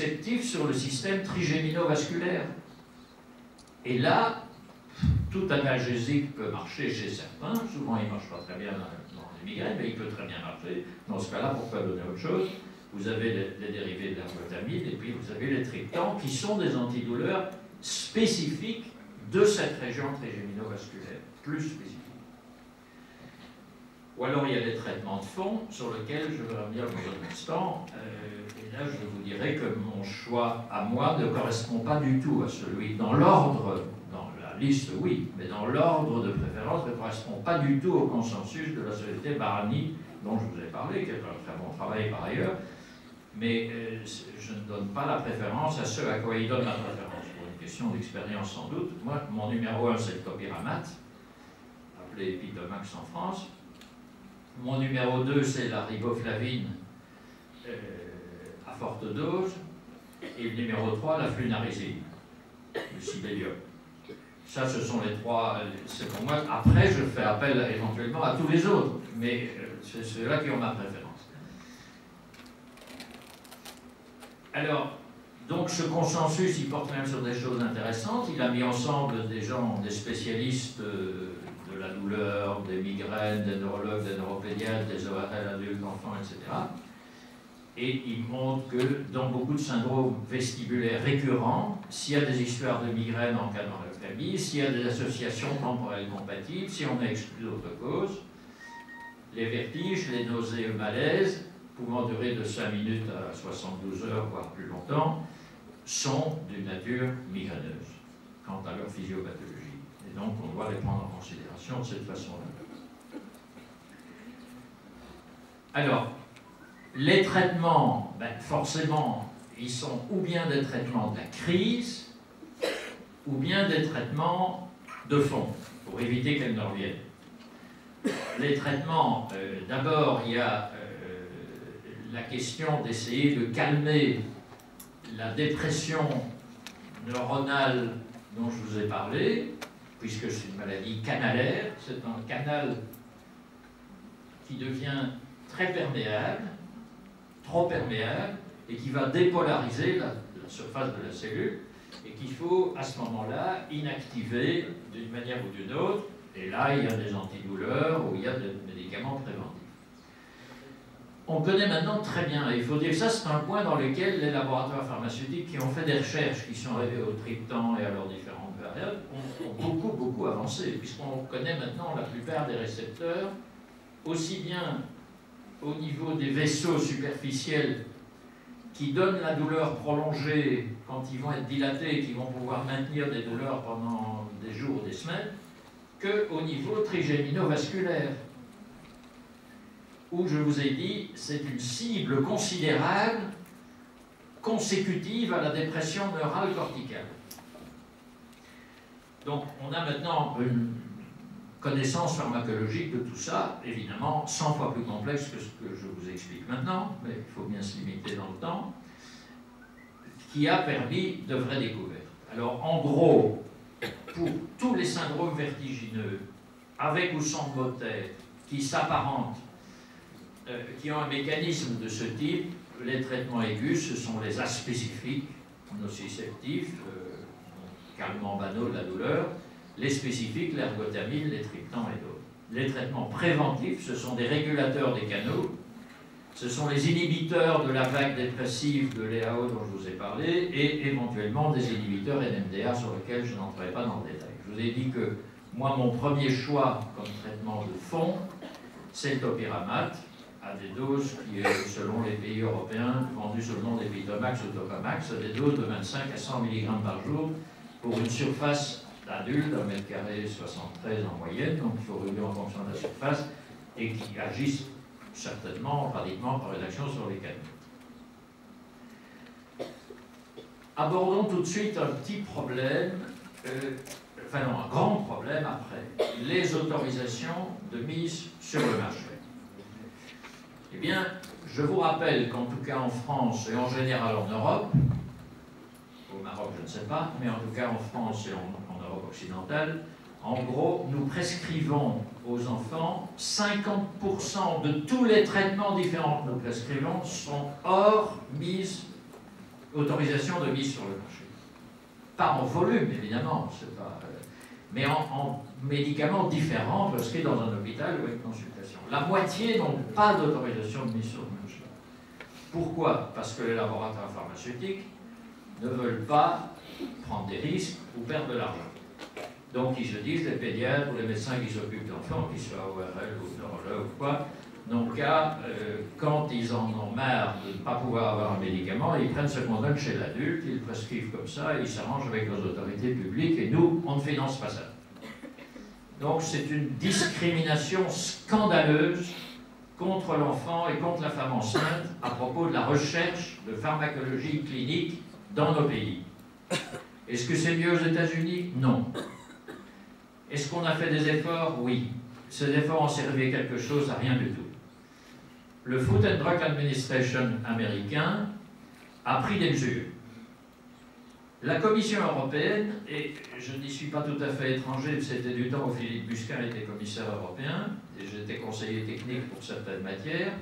nociceptif sur le système trigéminovasculaire. Et là, tout analgésique peut marcher chez certains, souvent il ne marche pas très bien dans les migraines, mais il peut très bien marcher. Dans ce cas-là, pourquoi donner autre chose? Vous avez les dérivés de l'ergotamine et puis vous avez les triptans qui sont des antidouleurs spécifiques de cette région trigéminovasculaire, plus spécifique. Ou alors il y a des traitements de fond sur lesquels je vais revenir dans un instant. Et là, je vous dirai que mon choix à moi ne correspond pas du tout à celui dans l'ordre, dans la liste, oui, mais dans l'ordre de préférence ne correspond pas du tout au consensus de la société Barani dont je vous ai parlé, qui est un très bon travail par ailleurs. Mais je ne donne pas la préférence à ceux à quoi ils donnent la préférence. Pour une question d'expérience sans doute. Moi, mon numéro 1, c'est le topiramate, appelé Epitomax en France. Mon numéro 2, c'est la riboflavine à forte dose. Et le numéro 3, la flunarizine, le sibélium. Ça, ce sont les trois, c'est pour moi. Après, je fais appel éventuellement à tous les autres, mais c'est ceux-là qui ont ma préférence. Alors, donc ce consensus, il porte même sur des choses intéressantes. Il a mis ensemble des gens, des spécialistes de la douleur, des migraines, des neurologues, des neuropédiatres, des ORL adultes, enfants, etc. Et il montre que dans beaucoup de syndromes vestibulaires récurrents, s'il y a des histoires de migraines en cas d'encéphalie, s'il y a des associations temporelles compatibles, si on exclut d'autres causes, les vertiges, les nausées et le malaise, pouvant durer de 5 minutes à 72 heures, voire plus longtemps, sont d'une nature migraineuse quant à leur physiopathologie. Et donc, on doit les prendre en considération de cette façon-là. Alors, les traitements, forcément, ils sont ou bien des traitements de la crise, ou bien des traitements de fond, pour éviter qu'elles ne reviennent. Les traitements, d'abord, il y a la question d'essayer de calmer la dépression neuronale dont je vous ai parlé, puisque c'est une maladie canalaire, c'est un canal qui devient très perméable, trop perméable, et qui va dépolariser la surface de la cellule, et qu'il faut à ce moment-là inactiver d'une manière ou d'une autre, et là il y a des antidouleurs ou il y a des médicaments préventifs. On connaît maintenant très bien, et il faut dire que ça c'est un point dans lequel les laboratoires pharmaceutiques qui ont fait des recherches, qui sont arrivés au triptan et à leurs différentes variables, ont beaucoup avancé, puisqu'on connaît maintenant la plupart des récepteurs, aussi bien au niveau des vaisseaux superficiels qui donnent la douleur prolongée quand ils vont être dilatés et qui vont pouvoir maintenir des douleurs pendant des jours ou des semaines, qu'au niveau trigéminovasculaire, où je vous ai dit, c'est une cible considérable consécutive à la dépression neurale corticale. Donc on a maintenant une connaissance pharmacologique de tout ça, évidemment 100 fois plus complexe que ce que je vous explique maintenant, mais il faut bien se limiter dans le temps, qui a permis de vraies découvertes. Alors en gros, pour tous les syndromes vertigineux, avec ou sans moteur, qui s'apparentent, qui ont un mécanisme de ce type, les traitements aigus, ce sont les aspécifiques, nociceptifs, calmants banaux de la douleur, les spécifiques, l'ergotamine, les triptans et d'autres. Les traitements préventifs, ce sont des régulateurs des canaux, ce sont les inhibiteurs de la vague dépressive de l'EAO dont je vous ai parlé, et éventuellement des inhibiteurs NMDA sur lesquels je n'entrerai pas dans le détail. Je vous ai dit que moi, mon premier choix comme traitement de fond, c'est le topiramate, à des doses qui, selon les pays européens, vendus sous le nom d'Epitomax ou Topamax, à des doses de 25 à 100 mg par jour pour une surface d'adulte, 1m² 73 en moyenne, donc il faut régler en fonction de la surface, et qui agissent certainement, pratiquement par rédaction sur les canaux. Abordons tout de suite un petit problème, enfin non, un grand problème après, les autorisations de mise sur le marché. Eh bien, je vous rappelle qu'en tout cas en France et en général en Europe, au Maroc je ne sais pas, mais en tout cas en France et en Europe occidentale, en gros, nous prescrivons aux enfants 50% de tous les traitements différents que nous prescrivons sont hors mise autorisation de mise sur le marché. Pas en volume, évidemment, pas, mais en médicaments différents prescrits dans un hôpital ou une consultation. La moitié n'ont pas d'autorisation de mise sur le marché. Pourquoi? Parce que les laboratoires pharmaceutiques ne veulent pas prendre des risques ou perdre de l'argent. Donc ils se disent, les pédiatres ou les médecins qui s'occupent d'enfants, qu'ils soient ORL ou neurologues ou quoi, n'ont qu'à, quand ils en ont marre de ne pas pouvoir avoir un médicament, ils prennent ce qu'on donne chez l'adulte, ils le prescrivent comme ça, ils s'arrangent avec les autorités publiques, et nous, on ne finance pas ça. Donc c'est une discrimination scandaleuse contre l'enfant et contre la femme enceinte à propos de la recherche de pharmacologie clinique dans nos pays. Est-ce que c'est mieux aux États-Unis? Non. Est-ce qu'on a fait des efforts? Oui. Ces efforts ont servi à quelque chose? À rien du tout. Le Food and Drug Administration américain a pris des mesures. La Commission européenne, et je n'y suis pas tout à fait étranger, c'était du temps où Philippe Busquin était commissaire européen, et j'étais conseiller technique pour certaines matières,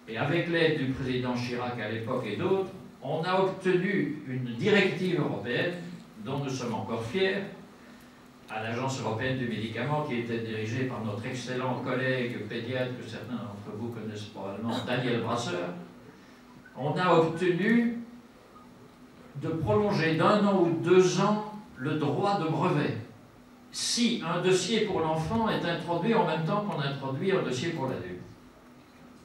et avec l'aide du président Chirac à l'époque et d'autres, on a obtenu une directive européenne dont nous sommes encore fiers, à l'Agence européenne du médicament, qui était dirigée par notre excellent collègue pédiatre, que certains d'entre vous connaissent probablement, Daniel Brasseur. On a obtenu de prolonger d'1 an ou 2 ans le droit de brevet, si un dossier pour l'enfant est introduit en même temps qu'on introduit un dossier pour l'adulte.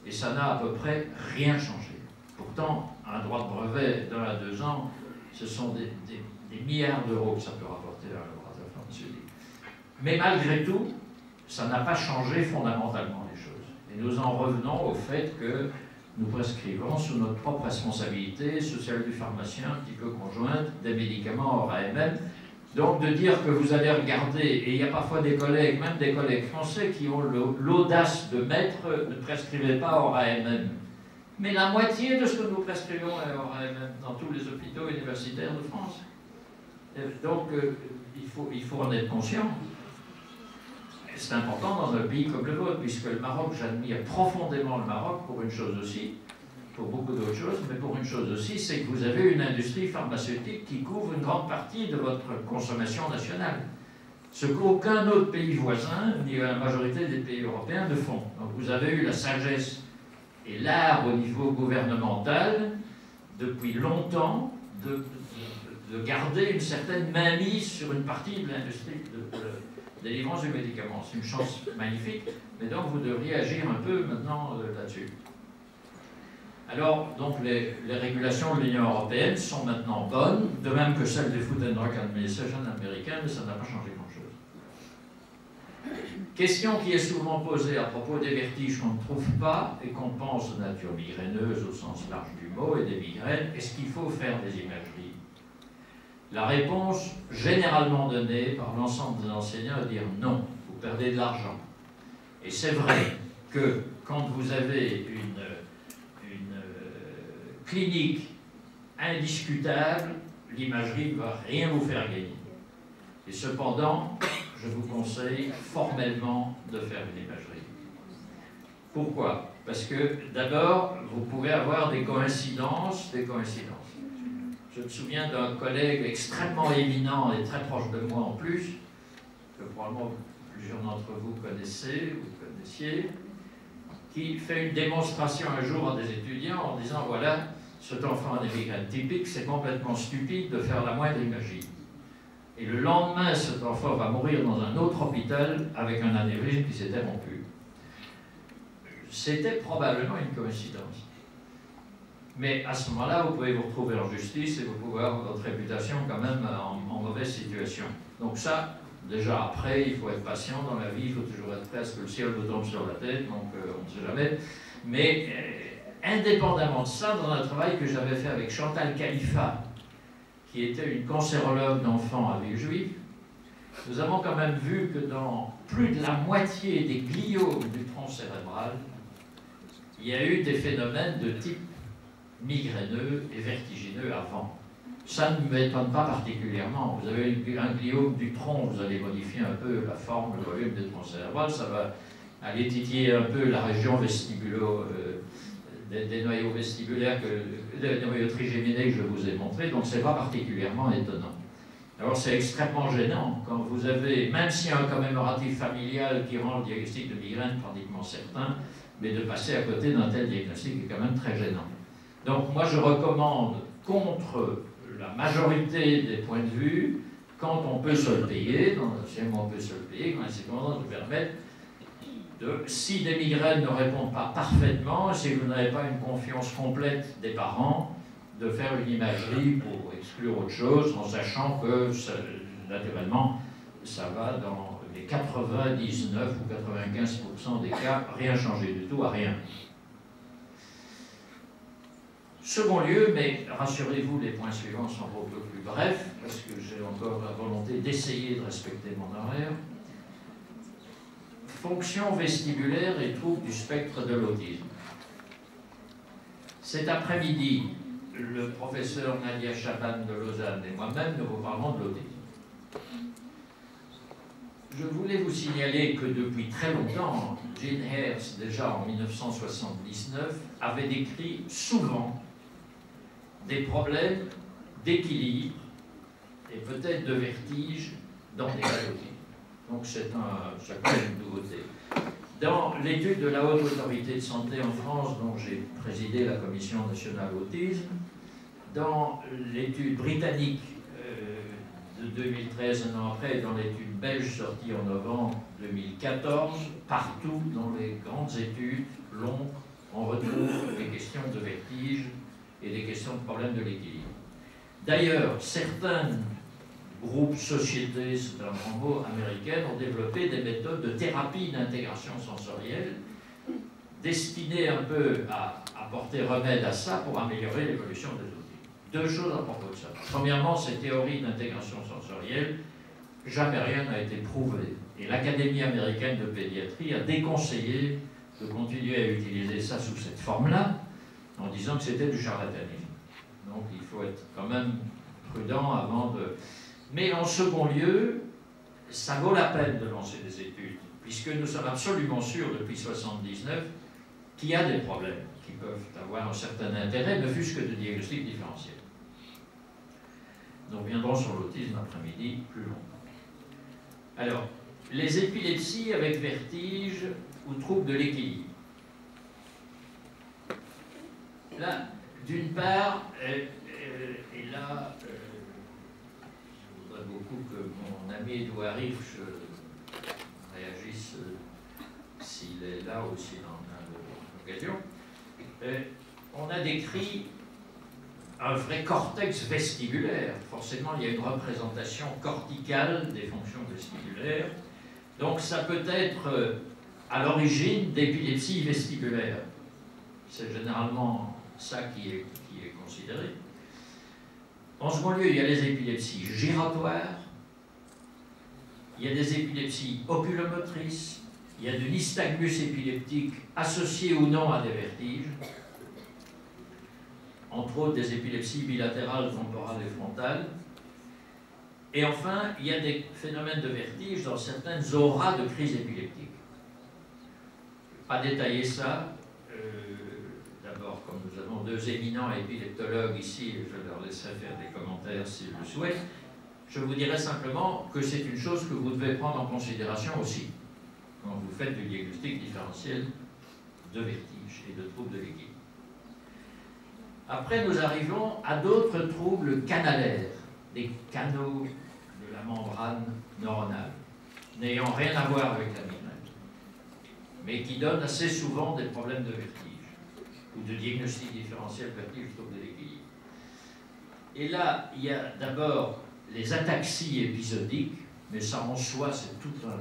Et ça n'a à peu près rien changé. Pourtant, un droit de brevet d'1 à 2 ans, ce sont des milliards d'euros que ça peut rapporter à un laboratoire pharmaceutique. Mais malgré tout, ça n'a pas changé fondamentalement les choses. Et nous en revenons au fait que nous prescrivons sous notre propre responsabilité, sous celle du pharmacien, un petit peu conjointe, des médicaments hors AMM. Donc de dire que vous allez regarder, et il y a parfois des collègues, même des collègues français, qui ont l'audace de mettre, ne prescrivez pas hors AMM. Mais la moitié de ce que nous prescrivons est hors AMM dans tous les hôpitaux universitaires de France. Donc il faut en être conscient. C'est important dans un pays comme le vôtre, puisque le Maroc, j'admire profondément le Maroc pour une chose aussi, pour beaucoup d'autres choses, mais pour une chose aussi, c'est que vous avez une industrie pharmaceutique qui couvre une grande partie de votre consommation nationale. Ce qu'aucun autre pays voisin, ni la majorité des pays européens, ne font. Donc vous avez eu la sagesse et l'art au niveau gouvernemental, depuis longtemps, de garder une certaine mainmise sur une partie de l'industrie de délivrance du médicament. C'est une chance magnifique, mais donc vous devriez agir un peu maintenant là-dessus. Alors, donc les régulations de l'Union européenne sont maintenant bonnes, de même que celles du Food and Drug Administration américaine, mais ça n'a pas changé grand-chose. Question qui est souvent posée à propos des vertiges qu'on ne trouve pas et qu'on pense de nature migraineuse au sens large du mot et des migraines, est-ce qu'il faut faire des imageries? La réponse généralement donnée par l'ensemble des enseignants est de dire non, vous perdez de l'argent. Et c'est vrai que quand vous avez une clinique indiscutable, l'imagerie ne va rien vous faire gagner. Et cependant, je vous conseille formellement de faire une imagerie. Pourquoi? Parce que d'abord, vous pouvez avoir des coïncidences. Je me souviens d'un collègue extrêmement éminent et très proche de moi en plus, que probablement plusieurs d'entre vous connaissez ou connaissiez, qui fait une démonstration un jour à des étudiants en disant voilà, cet enfant a des migraines typiques, c'est complètement stupide de faire la moindre imagerie. Et le lendemain, cet enfant va mourir dans un autre hôpital avec un anévrisme qui s'était rompu. C'était probablement une coïncidence. Mais à ce moment-là, vous pouvez vous retrouver en justice et vous pouvez avoir votre réputation quand même en mauvaise situation. Donc ça, déjà après, il faut être patient dans la vie, il faut toujours être prêt à ce que le ciel vous tombe sur la tête, donc on ne sait jamais. Mais indépendamment de ça, dans un travail que j'avais fait avec Chantal Khalifa, qui était une cancérologue d'enfants à Villejuif, nous avons quand même vu que dans plus de la moitié des gliomes du tronc cérébral, il y a eu des phénomènes de type migraineux et vertigineux avant. Ça ne m'étonne pas particulièrement. Vous avez un gliome du tronc, vous allez modifier un peu la forme, le volume du tronc cérébral, ça va aller titiller un peu la région vestibulo des noyaux vestibulaires, des noyaux trigéminés que je vous ai montrés, donc ce n'est pas particulièrement étonnant. Alors c'est extrêmement gênant quand vous avez, même s'il y a un commémoratif familial qui rend le diagnostic de migraine pratiquement certain, mais de passer à côté d'un tel diagnostic est quand même très gênant. Donc moi je recommande, contre la majorité des points de vue, quand on peut se le payer, si on peut se le payer, quand les circonstances nous permettent, si des migraines ne répondent pas parfaitement, si vous n'avez pas une confiance complète des parents, de faire une imagerie pour exclure autre chose, en sachant que, naturellement, ça va dans les 99 ou 95% des cas, rien changer du tout à rien. Second lieu, mais rassurez-vous, les points suivants sont un peu plus brefs, parce que j'ai encore la volonté d'essayer de respecter mon horaire. Fonction vestibulaire et troubles du spectre de l'autisme. Cet après-midi, le professeur Nadia Chaban de Lausanne et moi-même, nous vous parlons de l'autisme. Je voulais vous signaler que depuis très longtemps, Jean Hairs, déjà en 1979, avait décrit souvent des problèmes d'équilibre et peut-être de vertige dans des cas d'autisme. Donc c'est une nouveauté. Dans l'étude de la Haute Autorité de Santé en France, dont j'ai présidé la Commission nationale autisme, dans l'étude britannique de 2013, un an après, dans l'étude belge sortie en novembre 2014, partout dans les grandes études longues, on retrouve des questions de vertige et des questions de problèmes de l'équilibre. D'ailleurs, certains groupes, sociétés, c'est un grand mot, américaines, ont développé des méthodes de thérapie d'intégration sensorielle destinées un peu à apporter remède à ça pour améliorer l'évolution des autismes. Deux choses à propos de ça. Premièrement, ces théories d'intégration sensorielle, jamais rien n'a été prouvé. Et l'Académie américaine de pédiatrie a déconseillé de continuer à utiliser ça sous cette forme-là, en disant que c'était du charlatanisme. Donc il faut être quand même prudent avant de... Mais en second lieu, ça vaut la peine de lancer des études, puisque nous sommes absolument sûrs depuis 1979 qu'il y a des problèmes qui peuvent avoir un certain intérêt, ne fût-ce que de diagnostic différentiel. Nous reviendrons sur l'autisme après-midi plus longtemps. Alors, les épilepsies avec vertige ou troubles de l'équilibre. Là, d'une part, et là, je voudrais beaucoup que mon ami Edouard Riff réagisse s'il est là ou s'il en a l'occasion. On a décrit un vrai cortex vestibulaire. Forcément, il y a une représentation corticale des fonctions vestibulaires. Donc, ça peut être à l'origine d'épilepsie vestibulaire. C'est généralement ça qui est considéré. En second lieu, il y a les épilepsies giratoires, il y a des épilepsies oculomotrices, il y a de nystagmus épileptique associé ou non à des vertiges, entre autres des épilepsies bilatérales, temporales et frontales. Et enfin, il y a des phénomènes de vertige dans certaines auras de crise épileptique. Je ne vais pas détailler ça. D'abord, comme nous avons deux éminents épileptologues ici, je leur laisserai faire des commentaires s'ils le souhaitent. Je vous dirai simplement que c'est une chose que vous devez prendre en considération aussi quand vous faites du diagnostic différentiel de vertige et de troubles de l'équilibre. Après, nous arrivons à d'autres troubles canalaires, des canaux de la membrane neuronale, n'ayant rien à voir avec la migraine, mais qui donnent assez souvent des problèmes de vertige ou de diagnostic différentiel vertige trouble de l'équilibre. Et là, il y a d'abord les ataxies épisodiques, mais ça en soi, c'est tout un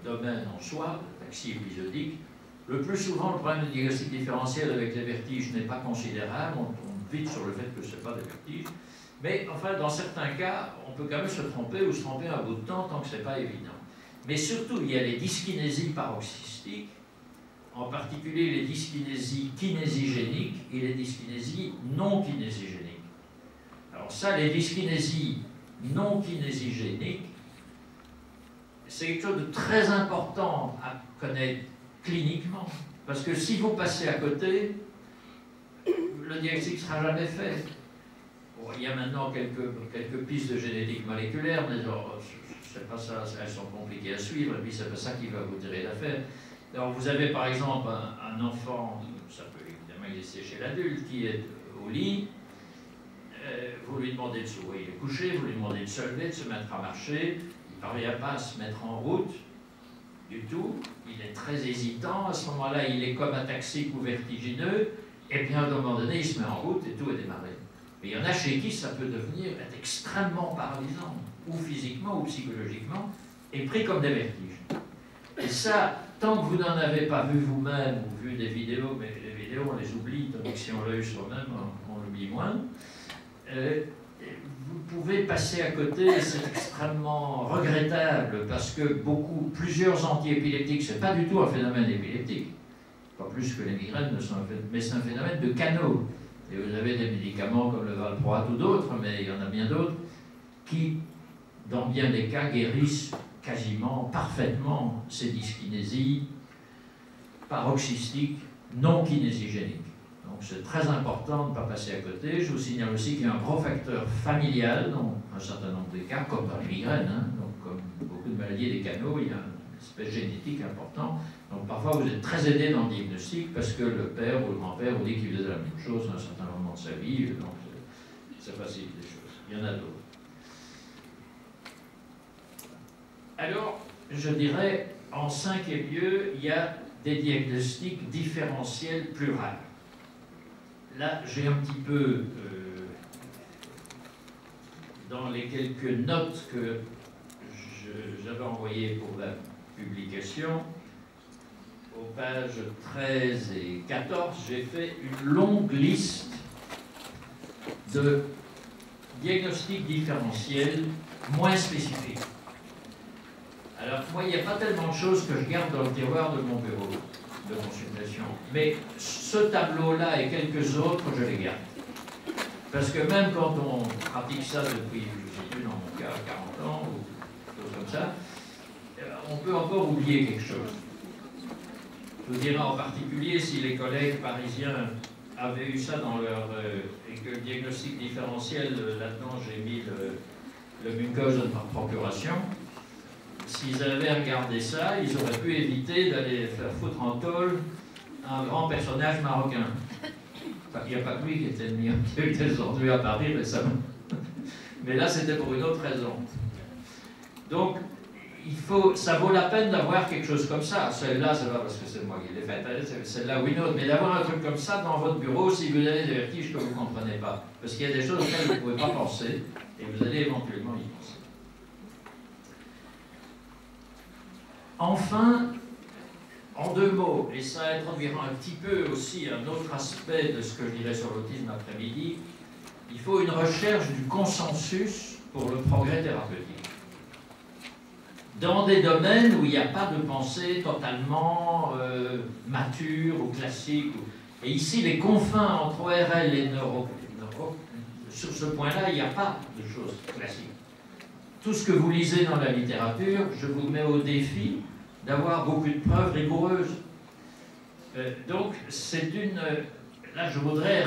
domaine en soi, l'ataxie épisodique. Le plus souvent, le problème de diagnostic différentiel avec les vertiges n'est pas considérable, on tombe vite sur le fait que ce n'est pas des vertiges, mais enfin, dans certains cas, on peut quand même se tromper ou se tromper un bout de temps tant que ce n'est pas évident. Mais surtout, il y a les dyskinésies paroxystiques, en particulier les dyskinésies kinésigéniques et les dyskinésies non kinésigéniques. Alors ça, les dyskinésies non kinésigéniques, c'est quelque chose de très important à connaître cliniquement, parce que si vous passez à côté, le diagnostic ne sera jamais fait. Bon, il y a maintenant quelques pistes de génétique moléculaire, mais c'est pas ça, elles sont compliquées à suivre, et puis c'est pas ça qui va vous tirer d'affaire. Alors vous avez par exemple un enfant, ça peut évidemment exister chez l'adulte, qui est au lit, vous lui demandez de s'ouvrir, il est couché, vous lui demandez de se lever, de se mettre à marcher, il ne parvient pas à se mettre en route du tout, il est très hésitant, à ce moment-là il est comme ataxique ou vertigineux, et puis à un moment donné il se met en route et tout est démarré. Mais il y en a chez qui ça peut devenir être extrêmement paralysant, ou physiquement ou psychologiquement, et pris comme des vertiges. Et ça, tant que vous n'en avez pas vu vous-même, ou vu des vidéos, mais les vidéos on les oublie, tandis que si on l'a eu soi-même, on l'oublie moins, vous pouvez passer à côté, et c'est extrêmement regrettable, parce que plusieurs antiépileptiques, c'est pas du tout un phénomène épileptique, pas plus que les migraines ne sont un phénomène, mais c'est un phénomène de canaux. Et vous avez des médicaments comme le valproate ou d'autres, mais il y en a bien d'autres, qui, dans bien des cas, guérissent quasiment parfaitement ces dyskinésies paroxystiques non kinésigéniques. Donc c'est très important de ne pas passer à côté. Je vous signale aussi qu'il y a un gros facteur familial dans un certain nombre de cas, comme dans les migraines, hein, donc comme beaucoup de maladies des canaux, il y a une espèce génétique important. Donc parfois vous êtes très aidé dans le diagnostic parce que le père ou le grand-père vous dit qu'il faisait la même chose à un certain moment de sa vie, donc ça facilite les choses. Il y en a d'autres. Alors, je dirais, en cinquième lieu, il y a des diagnostics différentiels plus rares. Là, j'ai un petit peu, dans les quelques notes que j'avais envoyées pour la publication, aux pages 13 et 14, j'ai fait une longue liste de diagnostics différentiels moins spécifiques. Alors, moi, il n'y a pas tellement de choses que je garde dans le tiroir de mon bureau de consultation. Mais ce tableau-là et quelques autres, je les garde. Parce que même quand on pratique ça depuis, je ne sais plus, dans mon cas, 40 ans, ou choses comme ça, on peut encore oublier quelque chose. Je vous dirais en particulier si les collègues parisiens avaient eu ça dans leur... et que le diagnostic différentiel, là-dedans j'ai mis le Munchausen par procuration. S'ils avaient regardé ça, ils auraient pu éviter d'aller faire foutre en tôle un grand personnage marocain. Enfin, il n'y a pas que lui qui était mis, qui a été descendu à Paris récemment. Mais là, c'était pour une autre raison. Donc, ça vaut la peine d'avoir quelque chose comme ça. Celle-là, c'est pas parce que c'est moi qui l'ai faite, celle-là ou une autre, mais d'avoir un truc comme ça dans votre bureau si vous avez des vertiges que vous ne comprenez pas. Parce qu'il y a des choses auxquelles vous ne pouvez pas penser, et vous allez éventuellement y penser. Enfin, en deux mots, et ça introduira un petit peu aussi un autre aspect de ce que je dirais sur l'autisme après-midi, il faut une recherche du consensus pour le progrès thérapeutique. Dans des domaines où il n'y a pas de pensée totalement mature ou classique. Et ici, les confins entre ORL et neuro, sur ce point-là, il n'y a pas de choses classiques. Tout ce que vous lisez dans la littérature, je vous mets au défi d'avoir beaucoup de preuves rigoureuses. Donc, c'est une... Là, je voudrais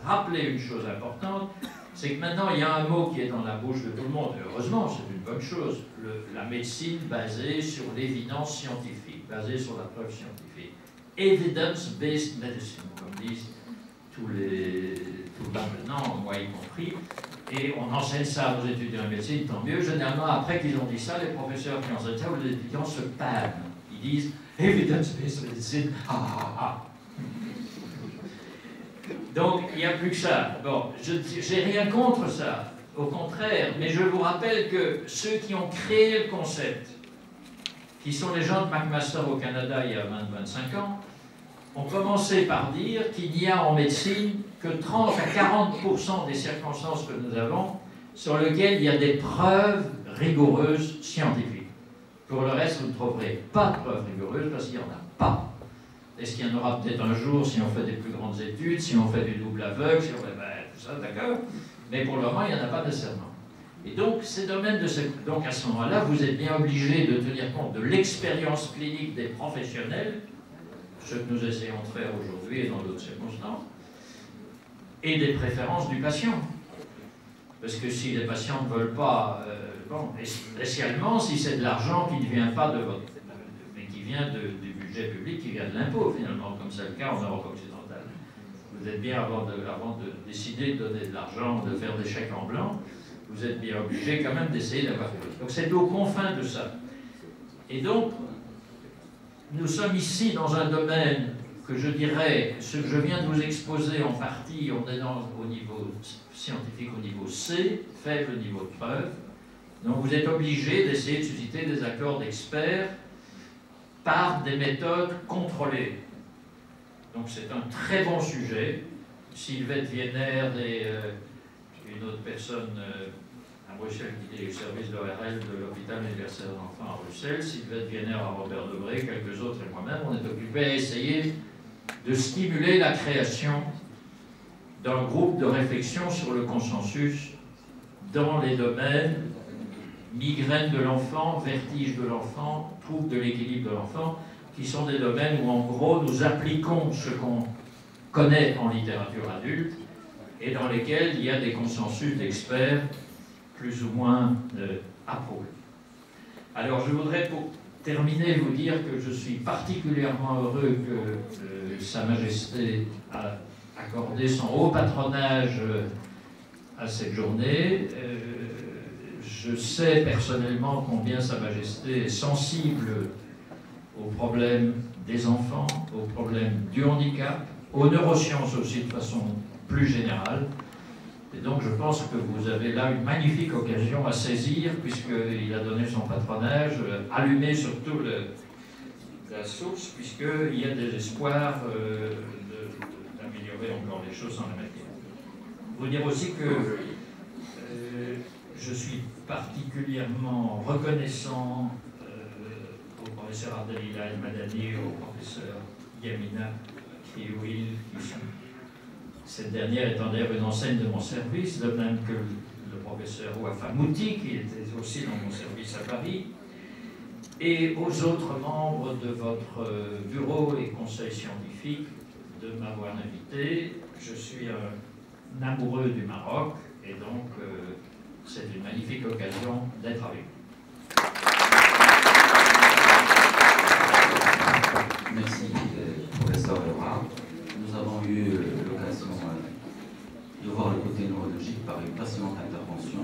rappeler une chose importante, c'est que maintenant, il y a un mot qui est dans la bouche de tout le monde, et heureusement, c'est une bonne chose, la médecine basée sur l'évidence scientifique, basée sur la preuve scientifique. Evidence-based medicine, comme disent tout le monde maintenant, moi y compris, et on enseigne ça aux étudiants en médecine, tant mieux. Généralement, après qu'ils ont dit ça, les professeurs qui enseignent ça, ou les étudiants se pâment. Ils disent « evidence-based medicine, ah, ah, ah ». Donc, il n'y a plus que ça. Bon, je n'ai rien contre ça, au contraire, mais je vous rappelle que ceux qui ont créé le concept, qui sont les gens de McMaster au Canada il y a 25 ans, ont commencé par dire qu'il n'y a en médecine que 30 à 40% des circonstances que nous avons sur lesquelles il y a des preuves rigoureuses scientifiques. Pour le reste, vous ne trouverez pas de preuves rigoureuses parce qu'il n'y en a pas. Est-ce qu'il y en aura peut-être un jour si on fait des plus grandes études, si on fait du double aveugle, si on fait tout ça, d'accord. Mais pour le moment, il n'y en a pas nécessairement. Et donc, ces domaines donc à ce moment-là, vous êtes bien obligé de tenir compte de l'expérience clinique des professionnels ce que nous essayons de faire aujourd'hui et dans d'autres circonstances, et des préférences du patient. Parce que si les patients ne veulent pas, bon, et spécialement si c'est de l'argent qui ne vient pas de votre, mais qui vient du budget public, qui vient de l'impôt finalement, comme c'est le cas en Europe occidentale. Vous êtes bien, avant de décider de donner de l'argent, de faire des chèques en blanc, vous êtes bien obligé quand même d'essayer d'avoir plus. Donc c'est aux confins de ça. Et donc, nous sommes ici dans un domaine que je dirais, ce que je viens de vous exposer en partie, on est au niveau scientifique au niveau C, faible niveau de preuve. Donc vous êtes obligé d'essayer de susciter des accords d'experts par des méthodes contrôlées. Donc c'est un très bon sujet. Sylvette Vienner et une autre personne à Bruxelles qui est au service d'ORL de l'hôpital universitaire d'enfants à Bruxelles, Sylvette Vienner à Robert Debré, quelques autres et moi-même, on est occupés à essayer de stimuler la création d'un groupe de réflexion sur le consensus dans les domaines migraine de l'enfant, vertige de l'enfant, trouble de l'équilibre de l'enfant, qui sont des domaines où en gros nous appliquons ce qu'on connaît en littérature adulte et dans lesquels il y a des consensus d'experts plus ou moins approuvés. Alors je voudrais pour terminer vous dire que je suis particulièrement heureux que Sa Majesté a accordé son haut patronage à cette journée. Je sais personnellement combien Sa Majesté est sensible aux problèmes des enfants, aux problèmes du handicap, aux neurosciences aussi de façon plus générale. Et donc je pense que vous avez là une magnifique occasion à saisir, puisqu'il a donné son patronage, allumé surtout la source, puisqu'il y a des espoirs d'améliorer encore les choses en la matière. Vous dire aussi que je suis particulièrement reconnaissant au professeur Abdelila El-Madani, au professeur Yamina Kriouil, cette dernière étant d'ailleurs une enseigne de mon service, de même que le professeur Ouafa Mouti, qui était aussi dans mon service à Paris, et aux autres membres de votre bureau et conseil scientifique de m'avoir invité. Je suis un amoureux du Maroc, et donc c'est une magnifique occasion d'être avec vous. Merci, professeur Lebrun. Nous avons eu l'occasion de voir le côté neurologique par une passionnante intervention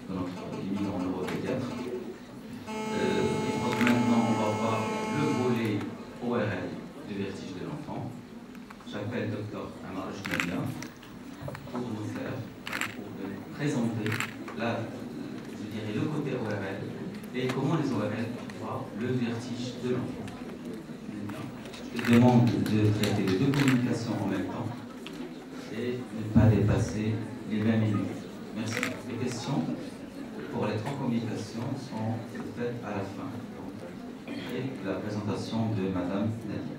de notre éminent neuropédiatre. Maintenant, on va voir le volet ORL du vertige de l'enfant. J'appelle Dr Amar Jnadia pour nous présenter le côté ORL et comment les ORL voient le vertige de l'enfant. Je demande de traiter les deux communications en même temps et ne pas dépasser les 20 minutes. Merci. Les questions pour les 3 communications sont faites à la fin. Et la présentation de Madame Nadia.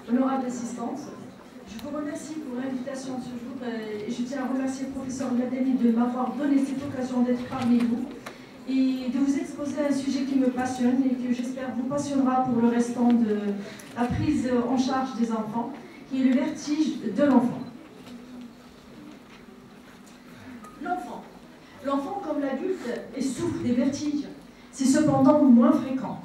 Honorable assistante, je vous remercie pour l'invitation ce jour et je tiens à remercier le professeur Madani de m'avoir donné cette occasion d'être parmi vous et de vous exposer un sujet qui me passionne et que j'espère vous passionnera pour le restant de la prise en charge des enfants, qui est le vertige de l'enfant. L'enfant, comme l'adulte, souffre des vertiges. C'est cependant moins fréquent.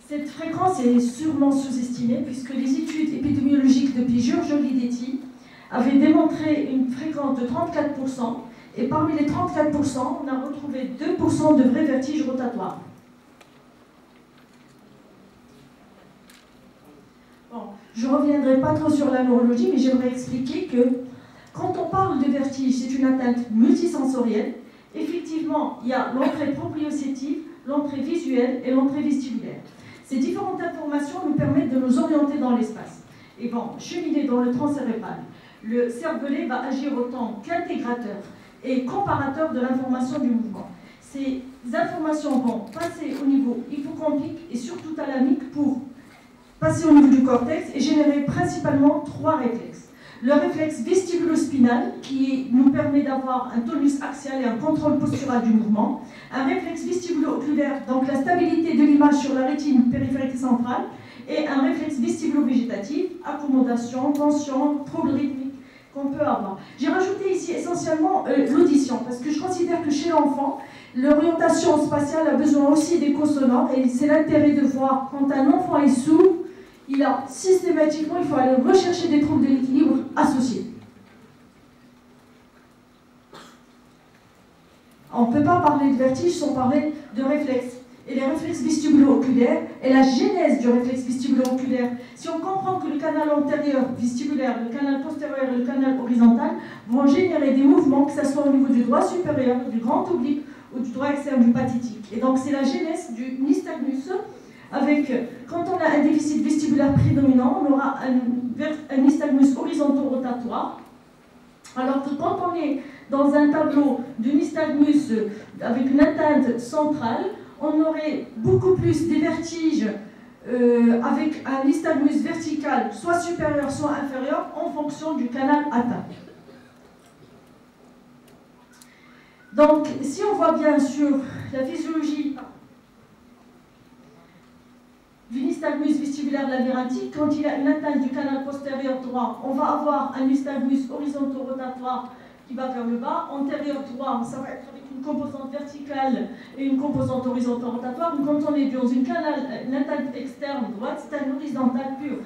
Cette fréquence est sûrement sous-estimée puisque les études épidémiologiques depuis Giorgio Guidetti avaient démontré une fréquence de 34%. Et parmi les 34%, on a retrouvé 2% de vrais vertiges rotatoires. Bon, je ne reviendrai pas trop sur la neurologie, mais j'aimerais expliquer que quand on parle de vertige, c'est une atteinte multisensorielle. Effectivement, il y a l'entrée proprioceptive, l'entrée visuelle et l'entrée vestibulaire. Ces différentes informations nous permettent de nous orienter dans l'espace et vont cheminer dans le tronc cérébral. Le cervelet va agir autant qu'intégrateur et comparateur de l'information du mouvement. Ces informations vont passer au niveau hippocampique et surtout thalamique pour passer au niveau du cortex et générer principalement 3 réflexes. le réflexe vestibulo-spinal qui nous permet d'avoir un tonus axial et un contrôle postural du mouvement, un réflexe vestibulo-oculaire, donc la stabilité de l'image sur la rétine périphérique centrale, et un réflexe vestibulo-végétatif, accommodation, tension, troubles rythmiques qu'on peut avoir. J'ai rajouté ici essentiellement l'audition, parce que je considère que chez l'enfant, l'orientation spatiale a besoin aussi d'écho sonore, et c'est l'intérêt de voir quand un enfant est sourd, il a systématiquement, il faut aller rechercher des troubles de l'équilibre associés. On ne peut pas parler de vertige sans parler de réflexe. Et les réflexes vestibulo-oculaires et la genèse du réflexe vestibulo-oculaire. Si on comprend que le canal antérieur vestibulaire, le canal postérieur et le canal horizontal vont générer des mouvements, que ce soit au niveau du droit supérieur, du grand oblique ou du droit externe du pathétique. Et donc c'est la genèse du nystagmus. Avec, quand on a un déficit vestibulaire prédominant, on aura un nystagmus horizonto-rotatoire. Alors que quand on est dans un tableau de nystagmus avec une atteinte centrale, on aurait beaucoup plus des vertiges avec un nystagmus vertical, soit supérieur, soit inférieur, en fonction du canal atteint. Donc, si on voit bien sur la physiologie du nystagmus vestibulaire labyrinthique, quand il a une atteinte du canal postérieur droit, on va avoir un nystagmus horizonto-rotatoire qui va vers le bas. Antérieur droit, ça va être avec une composante verticale et une composante horizonto-rotatoire. Quand on est dans une atteinte externe droite, c'est un horizontal pur.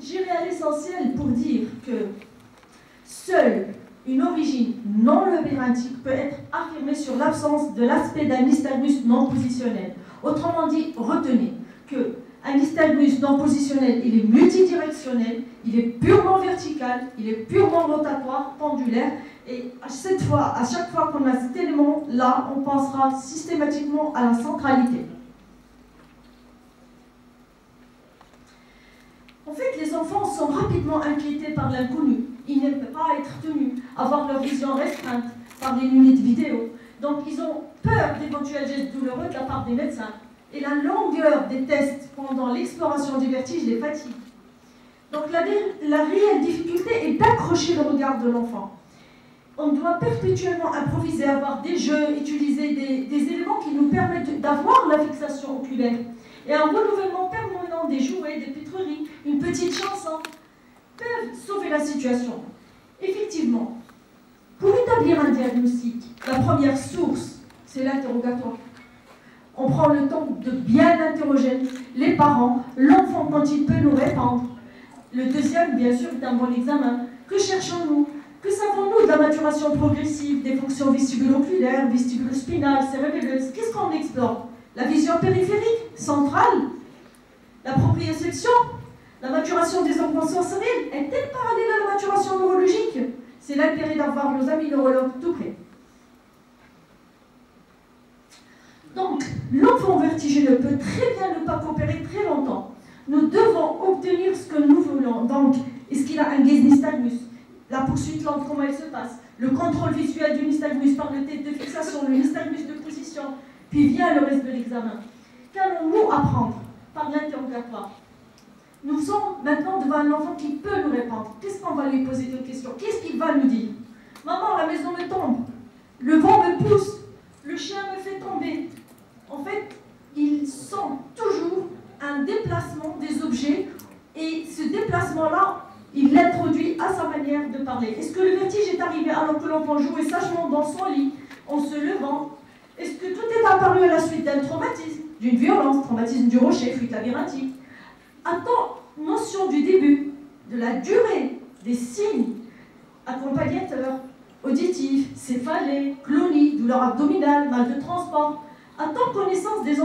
J'irai à l'essentiel pour dire que seule une origine non labyrinthique peut être affirmée sur l'absence de l'aspect d'un nystagmus non positionnel. Autrement dit, retenez qu'un nystagmus non positionnel, il est multidirectionnel, il est purement vertical, il est purement rotatoire, pendulaire, et à chaque fois qu'on a cet élément-là, on pensera systématiquement à la centralité. En fait, les enfants sont rapidement inquiétés par l'inconnu. Ils ne peuvent pas être tenus, avoir leur vision restreinte par les lunettes vidéo. Donc, ils ont peur d'éventuels gestes douloureux de la part des médecins. Et la longueur des tests pendant l'exploration du vertige les fatigue. Donc, la réelle difficulté est d'accrocher le regard de l'enfant. On doit perpétuellement improviser, avoir des jeux, utiliser des éléments qui nous permettent d'avoir la fixation oculaire. Et un renouvellement permanent des jouets, des pitreries, une petite chanson, peuvent sauver la situation. Effectivement, pour établir un diagnostic, la première source, c'est l'interrogatoire. On prend le temps de bien interroger les parents, l'enfant quand il peut nous répondre. Le deuxième, bien sûr, est un bon examen. Que cherchons-nous? Que savons-nous de la maturation progressive des fonctions vestibulo-oculaires, vestibulo-spinales, cérébelleuses? Qu'est-ce qu'on explore? La vision périphérique, centrale, la proprioception, la maturation des organes sensoriels est-elle parallèle à la maturation neurologique? C'est l'intérêt d'avoir nos amis neurologues tout près. Donc, l'enfant vertigineux peut très bien ne pas coopérer très longtemps. Nous devons obtenir ce que nous voulons. Donc, est-ce qu'il a un gaze nystagmus? La poursuite lente, comment elle se passe? Le contrôle visuel du nystagmus par le tête de fixation, le nystagmus de position, puis vient le reste de l'examen. Qu'allons-nous apprendre par l'interrogatoire? Nous sommes maintenant devant un enfant qui peut nous répondre. Qu'est-ce qu'on va lui poser comme question? Qu'est-ce qu'il va nous dire? Maman, la maison me tombe. Le vent me pousse. Le chien me fait tomber. En fait, ils sont toujours un déplacement des objets et ce déplacement-là, il l'introduit à sa manière de parler. Est-ce que le vertige est arrivé alors que l'enfant jouait sagement dans son lit, en se levant? Est-ce que tout est apparu à la suite d'un traumatisme, d'une violence, traumatisme du rocher, fuite labyrinthique? Attends, notion du début, de la durée, des signes accompagnateurs, auditifs, céphalées, clonie, douleur abdominale, mal de transport. Attends connaissance des